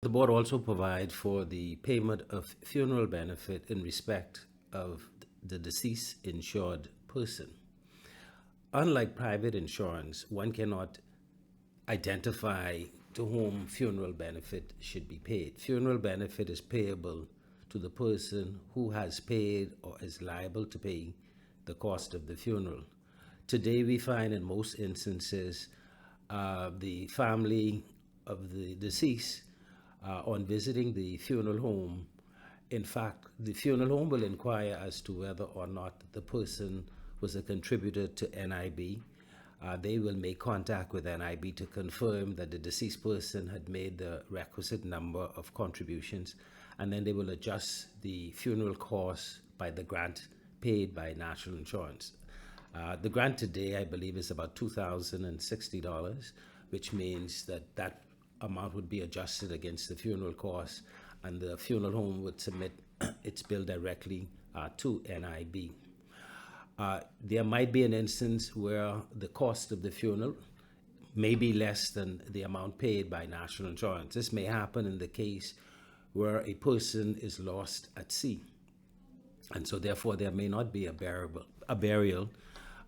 The board also provides for the payment of funeral benefit in respect of the deceased insured person. Unlike private insurance, one cannot identify to whom funeral benefit should be paid. Funeral benefit is payable to the person who has paid or is liable to pay the cost of the funeral. Today, we find in most instances the family of the deceased on visiting the funeral home. In fact, the funeral home will inquire as to whether or not the person was a contributor to NIB. They will make contact with NIB to confirm that the deceased person had made the requisite number of contributions, and then they will adjust the funeral costs by the grant paid by National Insurance. The grant today, I believe, is about $2,060, which means that that amount would be adjusted against the funeral costs, and the funeral home would submit its bill directly to NIB. There might be an instance where the cost of the funeral may be less than the amount paid by National Insurance. This may happen in the case where a person is lost at sea, and so therefore there may not be a burial,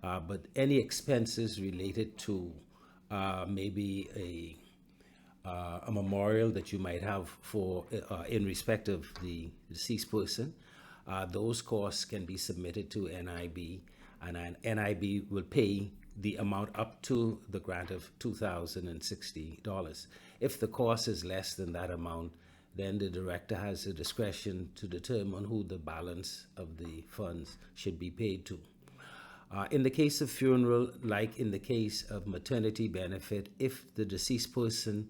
but any expenses related to maybe a memorial that you might have for in respect of the deceased person, those costs can be submitted to NIB, and NIB will pay the amount up to the grant of $2,060. If the cost is less than that amount, then the director has the discretion to determine who the balance of the funds should be paid to. In the case of funeral, like in the case of maternity benefit, if the deceased person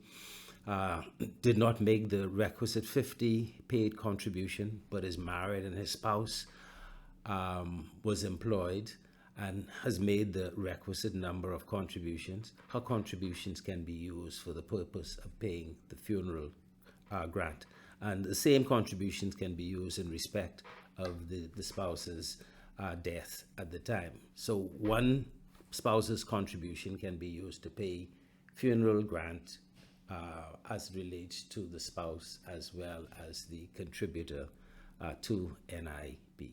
did not make the requisite 50 paid contribution, but is married and his spouse was employed and has made the requisite number of contributions, her contributions can be used for the purpose of paying the funeral grant. And the same contributions can be used in respect of the spouse's death at the time. So one spouse's contribution can be used to pay funeral grant as relates to the spouse as well as the contributor to NIB.